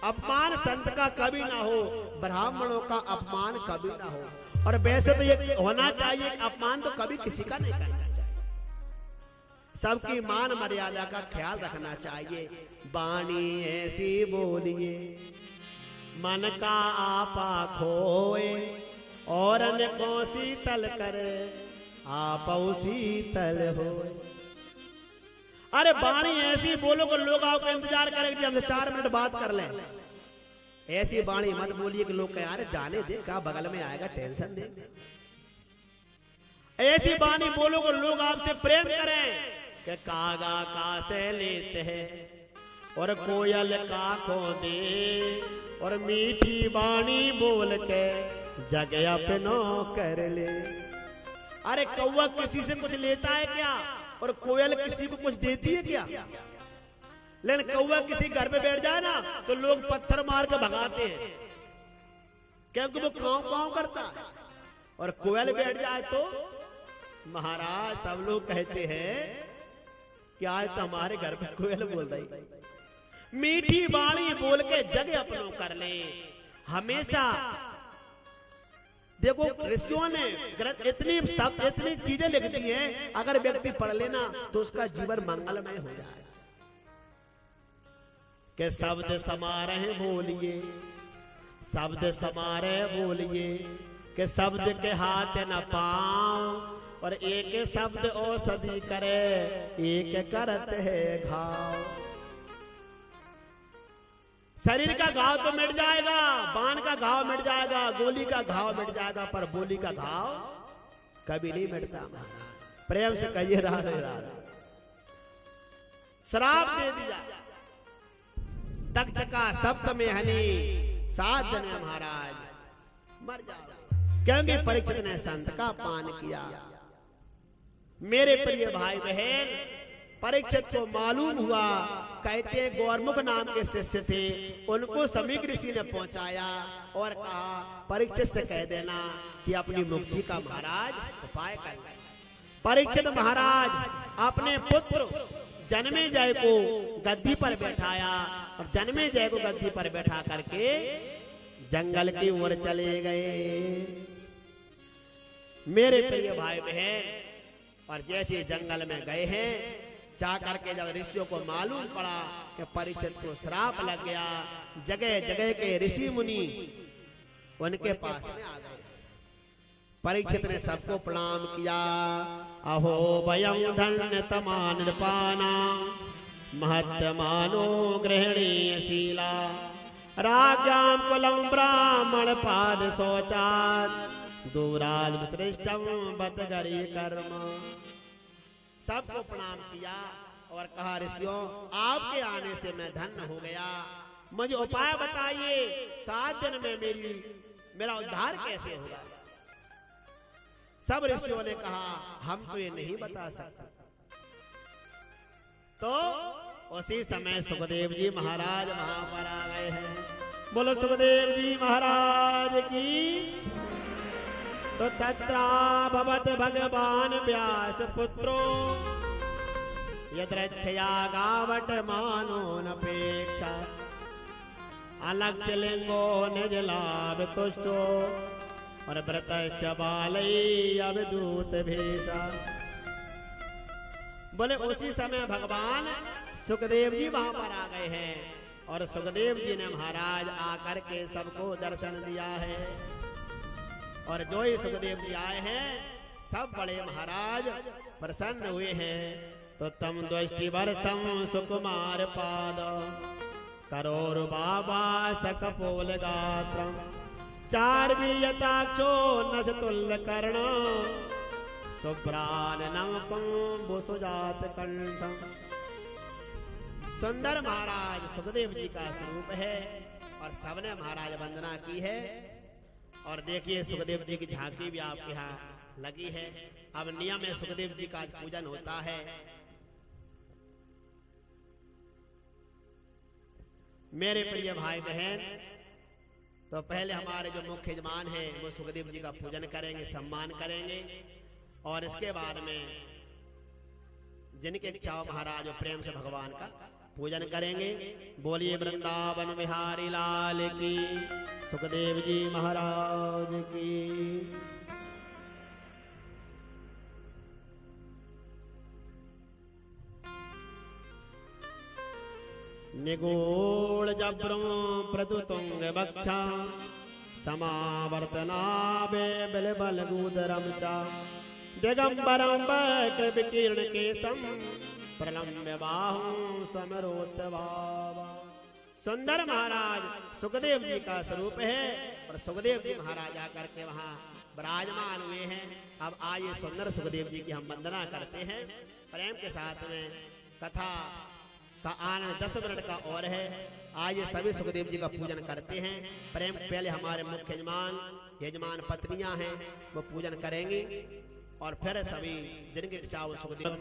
अपमान संत का कभी ना हो, ब्राह्मणों का अपमान कभी ना हो। और वैसे तो ये होना चाहिए, अपमान तो कभी किसी का नहीं करना चाहिए, सबकी मान मर्यादा का ख्याल रखना चाहिए। वाणी ऐसी बोलिए मन का आपा खोए, और अन्य को शीतल करे आप शीतल हो। अरे वाणी ऐसी बोलो कि लोग आपका इंतजार करेंगे कि हमसे 4 मिनट बात कर लें। ऐसी वाणी मत बोलिए कि लोग कहें अरे जाने दे, क्या बगल में आएगा, टेंशन दे। ऐसी वाणी बोलो कि लोग आपसे प्रेम करें कि कागा का से लेते हैं और कोयल का को दे, और मीठी वाणी बोल के जगह अपनो कर ले। अरे कौवा किसी से कुछ लेता है क्या, और कोयल किसी को कुछ देती है क्या? लेकिन कौवा किसी घर पे बैठ जाए ना तो लोग पत्थर मार के भगाते हैं, क्योंकि वो कांव कांव करता है। और कोयल बैठ जाए तो महाराज सब लोग कहते हैं कि आज तो हमारे घर पे कोयल बोल रही। मीठी वाणी बोल के जगह अपनो कर ले। हमेशा देखो ऋषियों ने इतनी चीजें लिख दी हैं, अगर व्यक्ति पढ़ लेना तो उसका जीवन मंगलमय हो जाए। के शब्द समारह बोलिए, शब्द समारह बोलिए, के शब्द के हाथ न पांव, और एक शब्द औषधि करे एक करत है घाव। शरीर का घाव तो मिट जाएगा, बाण का घाव मिट जाएगा, गोली का घाव मिट जाएगा, पर बोली का घाव कभी नहीं मिटता। प्रेम से कहिए राधे राधे। श्राप दे दिया दक्ष का सप्त में हनी, 7 दिन में महाराज मर जाओ, क्योंकि परीक्षित ने संत का पान किया। मेरे प्रिय भाई बहन, परीक्षित को मालूम हुआ, कहते हैं गौरमुख नाम के शिष्य थे, उनको समीक ऋषि ने पहुंचाया और कहा परीक्षित से कह देना कि अपनी मुक्ति का महाराज उपाय कर ले। परीक्षित महाराज अपने पुत्र जन्मेजय को गद्दी पर बैठाया, और जन्मेजय को गद्दी पर बैठा करके जंगल की ओर चले गए। मेरे प्रिय भाई बहन, और जैसे जंगल में गए हैं, जाकर के जब ऋषियों को मालूम पड़ा कि परीक्षित को श्राप लग गया, जगह जगह के ऋषि मुनि उनके पास में आ गए। परीक्षित ने सबको प्रणाम किया। अहो वयं धन्य तमा नृपाना, महत्मानो गृहणीय शीला, राज्ञां कुलं ब्राह्मण पाद शौचात्, दूराद विसृष्टं बत गरी कर्म। सबको प्रणाम किया और कहा ऋषियों, आपके आने से मैं धन्य हो गया, मुझे उपाय बताइए, 7 दिन में मेरा उद्धार कैसे होगा। सब ऋषियों ने कहा हम तो ये नहीं बता सकते। तो उसी समय सुखदेव जी महाराज वहां पर आ गए हैं। बोलो सुखदेव जी महाराज की। तो तत्रा भवत भगवान व्यास पुत्रो, यद्रच्छया गावट मानो नपेक्षा, अलक्ष्य लिंगो निज लाभ तुष्टो, और व्रतश्च बालई अवधूत भेषा। बोले उसी समय भगवान सुखदेव जी वहां पर आ गए हैं, और सुखदेव जी ने महाराज आकर के सबको दर्शन दिया है। और जो ही सुखदेव जी आए हैं, सब बड़े महाराज प्रसन्न हुए हैं। तो तम द्वष्टि वर्षम सुकुमार पाद, करोर बाबा सकपोल गात्रम, चार्वीयताक्षो नसतुल्य कर्ण, शुभ्राननं कुंभुसुजात कंठम। सुंदर महाराज सुखदेव जी का स्वरूप है, और सबने महाराज वंदना की है। और देखिए सुखदेव जी की झांकी भी आपके यहाँ लगी है। अब नियम है सुखदेव जी का पूजन होता है। मेरे प्रिय भाई बहन, तो पहले हमारे जो मुख्य यजमान हैं वो सुखदेव जी का पूजन करेंगे, सम्मान करेंगे, और इसके बाद में जिनके इच्छा हो महाराज प्रेम से भगवान का पूजन करेंगे। बोलिए वृंदावन बिहारी लाल की, सुखदेव जी महाराज की। निगूढ़ जब्रम प्रतुतुंग बक्षा, समावर्तनाभे बिलबल गुदरम चा, दिगंबरम विकीर्ण केशम, प्रलम्ब्य बाहु समरोत भावा। सुंदर महाराज सुखदेव जी का स्वरूप है और सुखदेव जी महाराज आकर के वहाँ विराजमान हुए हैं। अब आइए सुंदर सुखदेव जी की हम वंदना करते हैं प्रेम के साथ में। कथा का आनंद 10 मिनट का और है। आइए सभी सुखदेव जी का पूजन करते हैं प्रेम। पहले हमारे मुख्य यजमान पत्नियां हैं वो पूजन करेंगी और फिर सभी जिनकी इच्छा वो सुखदेव